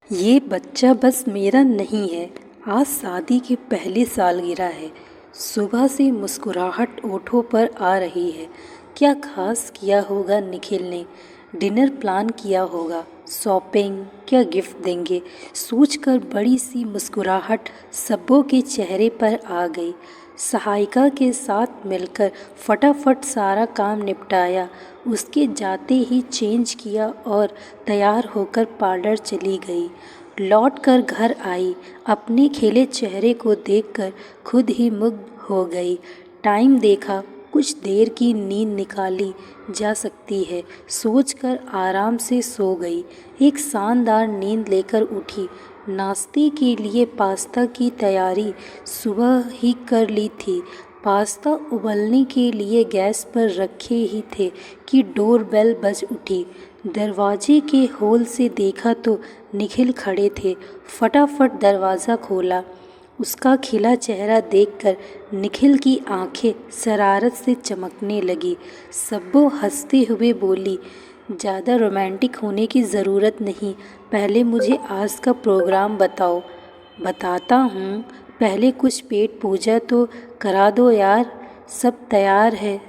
ये बच्चा बस मेरा नहीं है। आज शादी की पहली सालगिरह है। सुबह से मुस्कुराहट ओठों पर आ रही है। क्या खास किया होगा निखिल ने? डिनर प्लान किया होगा, शॉपिंग, क्या गिफ्ट देंगे? सोचकर बड़ी सी मुस्कुराहट सब्बों के चेहरे पर आ गई। सहायिका के साथ मिलकर फटाफट सारा काम निपटाया। उसके जाते ही चेंज किया और तैयार होकर पार्लर चली गई। लौटकर घर आई। अपने खिले चेहरे को देखकर खुद ही मुग्ध हो गई। टाइम देखा, कुछ देर की नींद निकाली जा सकती है सोचकर आराम से सो गई। एक शानदार नींद लेकर उठी। नाश्ते के लिए पास्ता की तैयारी सुबह ही कर ली थी। पास्ता उबलने के लिए गैस पर रखे ही थे कि डोरबेल बज उठी। दरवाजे के होल से देखा तो निखिल खड़े थे। फटाफट दरवाज़ा खोला। उसका खिला चेहरा देखकर निखिल की आंखें शरारत से चमकने लगी। सब्बो हंसते हुए बोली, ज़्यादा रोमांटिक होने की ज़रूरत नहीं, पहले मुझे आज का प्रोग्राम बताओ। बताता हूँ, पहले कुछ पेट पूजा तो करा दो यार। सब तैयार है,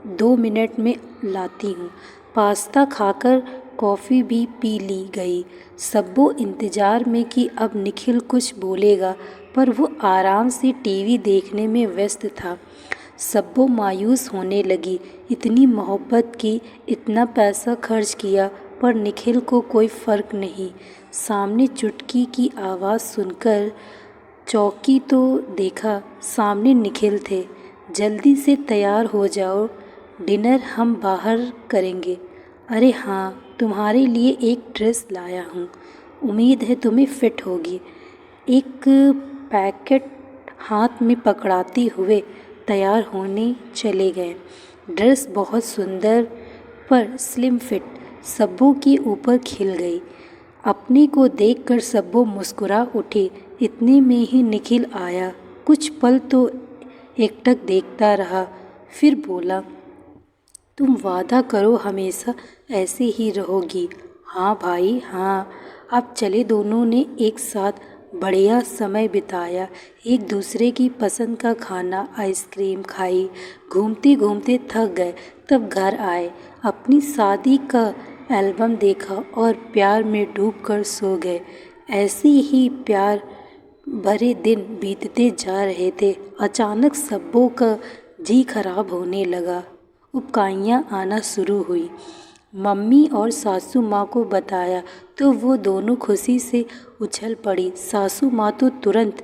2 मिनट में लाती हूँ। पास्ता खाकर कॉफ़ी भी पी ली गई। सब्बो इंतज़ार में कि अब निखिल कुछ बोलेगा, पर वो आराम से टीवी देखने में व्यस्त था। सब्बो मायूस होने लगी। इतनी मोहब्बत की, इतना पैसा खर्च किया, पर निखिल को कोई फ़र्क नहीं। सामने चुटकी की आवाज़ सुनकर चौंकी तो देखा सामने निखिल थे। जल्दी से तैयार हो जाओ, डिनर हम बाहर करेंगे। अरे हाँ, तुम्हारे लिए एक ड्रेस लाया हूँ, उम्मीद है तुम्हें फिट होगी। एक पैकेट हाथ में पकड़ाते हुए तैयार होने चले गए। ड्रेस बहुत सुंदर पर स्लिम फिट सब्बों के ऊपर खिल गई। अपने को देखकर सब्बो मुस्कुरा उठे। इतने में ही निखिल आया। कुछ पल तो एकटक देखता रहा, फिर बोला, तुम वादा करो हमेशा ऐसे ही रहोगी। हाँ भाई हाँ। अब चले। दोनों ने एक साथ बढ़िया समय बिताया। एक दूसरे की पसंद का खाना, आइसक्रीम खाई। घूमते घूमते थक गए, तब घर आए। अपनी शादी का एल्बम देखा और प्यार में डूबकर सो गए। ऐसे ही प्यार भरे दिन बीतते जा रहे थे। अचानक सब्बों का जी खराब होने लगा। उबकाइयाँ आना शुरू हुई। मम्मी और सासू माँ को बताया तो वो दोनों खुशी से उछल पड़ी। सासू माँ तो तुरंत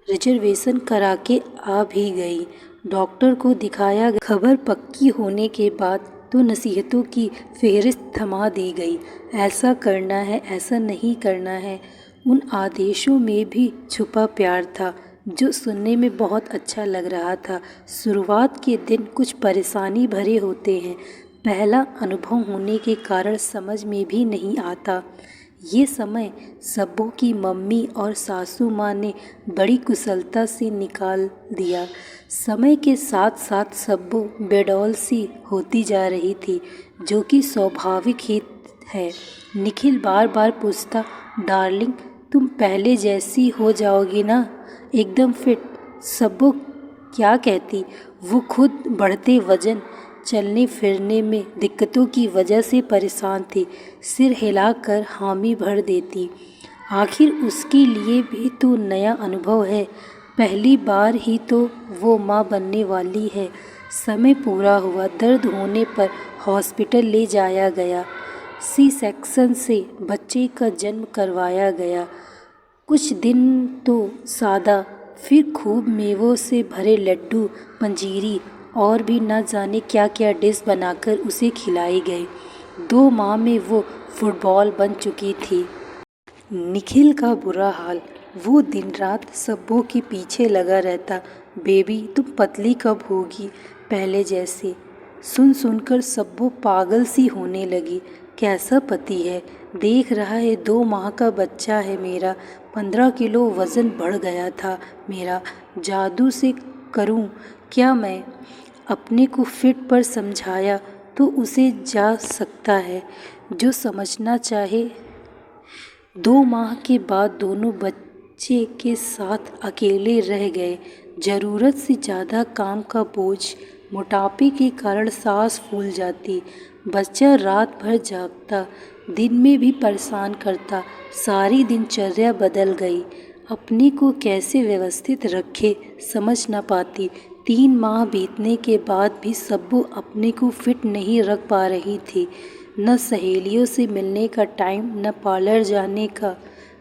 रिजर्वेशन करा के आ भी गई। डॉक्टर को दिखाया गया। खबर पक्की होने के बाद तो नसीहतों की फेहरिस्त थमा दी गई। ऐसा करना है, ऐसा नहीं करना है। उन आदेशों में भी छुपा प्यार था जो सुनने में बहुत अच्छा लग रहा था। शुरुआत के दिन कुछ परेशानी भरे होते हैं। पहला अनुभव होने के कारण समझ में भी नहीं आता। ये समय सब्बों की मम्मी और सासू माँ ने बड़ी कुशलता से निकाल दिया। समय के साथ साथ सब्बों बेडौल सी होती जा रही थी, जो कि स्वाभाविक ही है। निखिल बार बार पूछता, डार्लिंग तुम पहले जैसी हो जाओगी ना, एकदम फिट। सब्बो क्या कहती। वो खुद बढ़ते वजन, चलने फिरने में दिक्कतों की वजह से परेशान थी। सिर हिलाकर हामी भर देती। आखिर उसके लिए भी तो नया अनुभव है। पहली बार ही तो वो माँ बनने वाली है। समय पूरा हुआ। दर्द होने पर हॉस्पिटल ले जाया गया। सी सेक्शन से बच्चे का जन्म करवाया गया। कुछ दिन तो सादा, फिर खूब मेवों से भरे लड्डू, पंजीरी और भी न जाने क्या क्या डिश बनाकर उसे खिलाई गई। 2 माह में वो फुटबॉल बन चुकी थी। निखिल का बुरा हाल। वो दिन रात सब्बों के पीछे लगा रहता, बेबी तुम पतली कब होगी पहले जैसे। सुन सुनकर सब्बों पागल सी होने लगी। कैसा पति है, देख रहा है 2 माह का बच्चा है मेरा। 15 किलो वज़न बढ़ गया था मेरा। जादू से करूं क्या मैं? अपने को फिट पर समझाया तो उसे जा सकता है। जो समझना चाहे 2 माह के बाद दोनों बच्चे के साथ अकेले रह गए। ज़रूरत से ज़्यादा काम का बोझ, मोटापे के कारण सांस फूल जाती। बच्चा रात भर जागता, दिन में भी परेशान करता। सारी दिनचर्या बदल गई। अपने को कैसे व्यवस्थित रखे समझ न पाती। 3 माह बीतने के बाद भी सब्बू अपने को फिट नहीं रख पा रही थी। न सहेलियों से मिलने का टाइम, न पार्लर जाने का।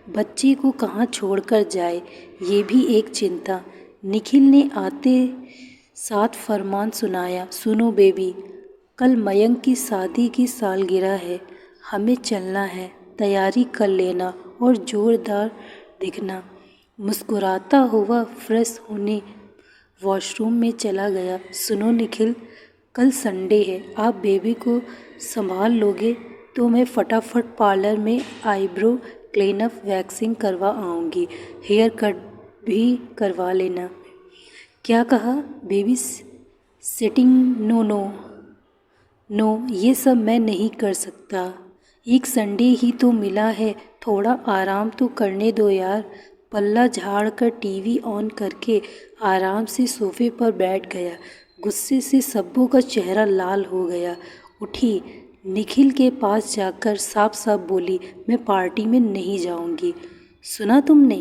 बच्चे को कहाँ छोड़कर जाए, ये भी एक चिंता। निखिल ने आते साथ फरमान सुनाया, सुनो बेबी, कल मयंक की शादी की सालगिरह है, हमें चलना है, तैयारी कर लेना और ज़ोरदार दिखना। मुस्कुराता हुआ फ्रेश होने वॉशरूम में चला गया। सुनो निखिल, कल संडे है, आप बेबी को संभाल लोगे तो मैं फटाफट पार्लर में आईब्रो क्लीनअप, वैक्सिंग करवा आऊँगी, हेयर कट भी करवा लेना। क्या कहा? Babysitting? No no no, ये सब मैं नहीं कर सकता। एक संडे ही तो मिला है, थोड़ा आराम तो करने दो यार। पल्ला झाड़ कर टीवी ऑन करके आराम से सोफे पर बैठ गया। गुस्से से सब्बू का चेहरा लाल हो गया। उठी, निखिल के पास जाकर साफ साफ बोली, मैं पार्टी में नहीं जाऊंगी। सुना तुमने?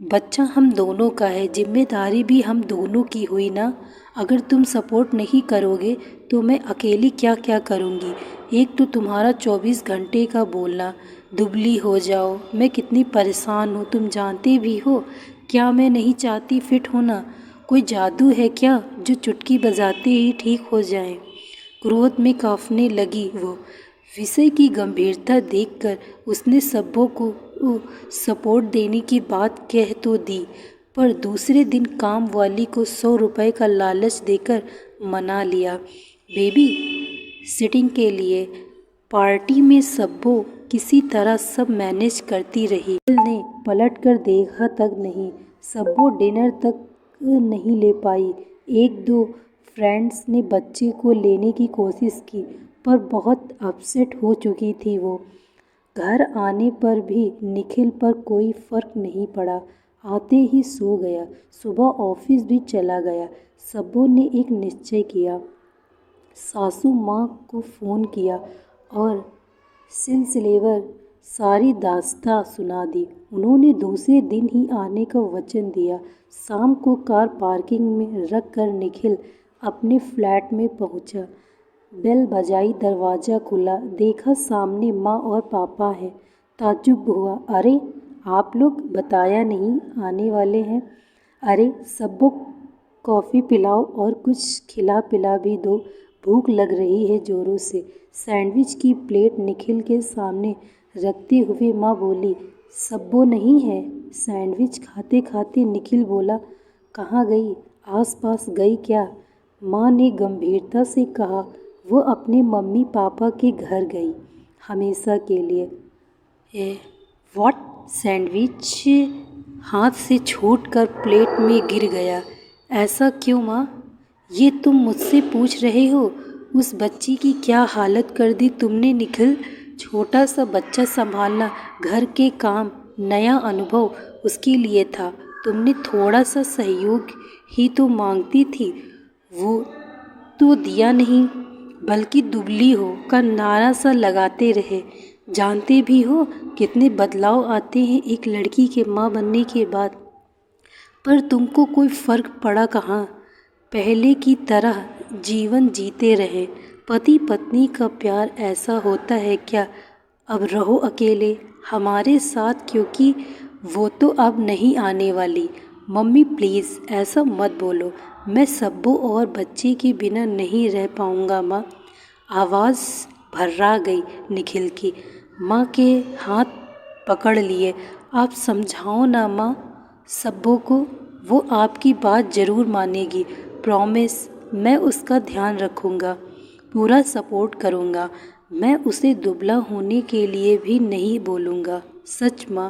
बच्चा हम दोनों का है, जिम्मेदारी भी हम दोनों की हुई ना। अगर तुम सपोर्ट नहीं करोगे तो मैं अकेली क्या क्या करूँगी। एक तो तुम्हारा 24 घंटे का बोलना, दुबली हो जाओ, मैं कितनी परेशान हूँ तुम जानते भी हो। क्या मैं नहीं चाहती फिट होना? कोई जादू है क्या जो चुटकी बजाते ही ठीक हो जाए? क्रोध में कांपने लगी वो। विषय की गंभीरता देखकर उसने सब्बों को सपोर्ट देने की बात कह तो दी, पर दूसरे दिन काम वाली को 100 रुपये का लालच देकर मना लिया। बेबी सिटिंग के लिए पार्टी में सब्बो किसी तरह सब मैनेज करती रही। ने पलट कर देखा तक नहीं, सब्बो डिनर तक नहीं ले पाई। 1-2 फ्रेंड्स ने बच्चे को लेने की कोशिश की, पर बहुत अपसेट हो चुकी थी वो। घर आने पर भी निखिल पर कोई फ़र्क नहीं पड़ा। आते ही सो गया, सुबह ऑफिस भी चला गया। सब्बू ने एक निश्चय किया, सासू माँ को फ़ोन किया और सिलसिलेवार सारी दास्तां सुना दी। उन्होंने दूसरे दिन ही आने का वचन दिया। शाम को कार पार्किंग में रख कर निखिल अपने फ्लैट में पहुंचा। बेल बजाई, दरवाज़ा खुला, देखा सामने माँ और पापा हैं। ताज्जुब हुआ, अरे आप लोग बताया नहीं आने वाले हैं। अरे सबको कॉफ़ी पिलाओ और कुछ खिला पिला भी दो, भूख लग रही है ज़ोरों से। सैंडविच की प्लेट निखिल के सामने रखते हुए माँ बोली, सब्बो नहीं है। सैंडविच खाते खाते निखिल बोला, कहाँ गई? आसपास गई क्या? माँ ने गंभीरता से कहा, वो अपने मम्मी पापा के घर गई, हमेशा के लिए। व्हाट? सैंडविच हाथ से छूटकर प्लेट में गिर गया। ऐसा क्यों माँ? ये तुम मुझसे पूछ रहे हो? उस बच्ची की क्या हालत कर दी तुमने निखिल। छोटा सा बच्चा संभालना, घर के काम, नया अनुभव उसके लिए था। तुमने थोड़ा सा सहयोग ही तो मांगती थी, वो तो दिया नहीं, बल्कि दुबली हो का नारा सा लगाते रहे। जानते भी हो कितने बदलाव आते हैं एक लड़की के माँ बनने के बाद। पर तुमको कोई फ़र्क पड़ा कहाँ? पहले की तरह जीवन जीते रहे। पति पत्नी का प्यार ऐसा होता है क्या? अब रहो अकेले हमारे साथ, क्योंकि वो तो अब नहीं आने वाली। मम्मी प्लीज़ ऐसा मत बोलो, मैं सब्बू और बच्चे के बिना नहीं रह पाऊँगा माँ। आवाज़ भर्रा गई निखिल की। माँ के हाथ पकड़ लिए, आप समझाओ ना माँ सब्बू को, वो आपकी बात ज़रूर मानेगी। प्रॉमिस, मैं उसका ध्यान रखूँगा, पूरा सपोर्ट करूँगा। मैं उसे दुबला होने के लिए भी नहीं बोलूँगा, सच माँ।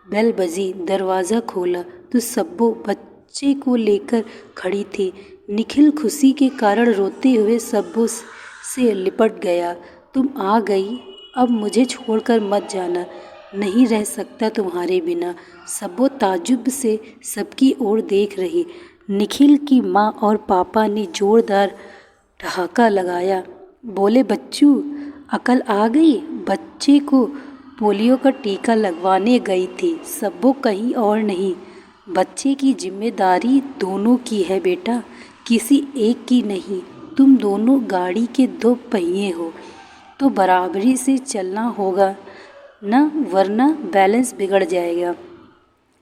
बेल बजी, दरवाज़ा खोला तो सब्बू बच्चे को लेकर खड़ी थी। निखिल खुशी के कारण रोते हुए सब्बू से लिपट गया। तुम आ गई, अब मुझे छोड़कर मत जाना। नहीं रह सकता तुम्हारे बिना। सबो ताज्जुब से सबकी ओर देख रही। निखिल की माँ और पापा ने जोरदार ठहाका लगाया। बोले, बच्चू अकल आ गई। बच्चे को पोलियो का टीका लगवाने गई थी, सबो कहीं और नहीं। बच्चे की जिम्मेदारी दोनों की है बेटा, किसी एक की नहीं। तुम दोनों गाड़ी के दो पहिए हो तो बराबरी से चलना होगा ना, वरना बैलेंस बिगड़ जाएगा।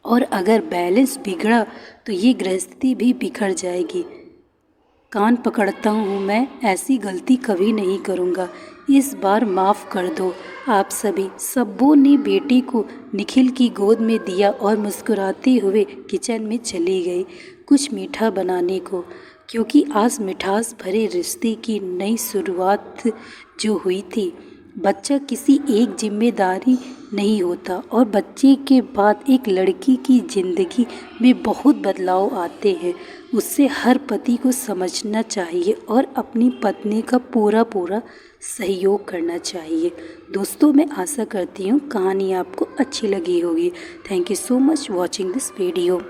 और अगर बैलेंस बिगड़ा तो ये गृहस्थी भी बिखर जाएगी। कान पकड़ता हूँ, मैं ऐसी गलती कभी नहीं करूँगा। इस बार माफ़ कर दो आप सभी। सब्बों ने बेटे को निखिल की गोद में दिया और मुस्कुराते हुए किचन में चली गई कुछ मीठा बनाने को, क्योंकि आज मिठास भरे रिश्ते की नई शुरुआत जो हुई थी। बच्चा किसी एक जिम्मेदारी नहीं होता और बच्चे के बाद एक लड़की की ज़िंदगी में बहुत बदलाव आते हैं। उससे हर पति को समझना चाहिए और अपनी पत्नी का पूरा सहयोग करना चाहिए। दोस्तों, मैं आशा करती हूँ कहानी आपको अच्छी लगी होगी। Thank you so much watching this video.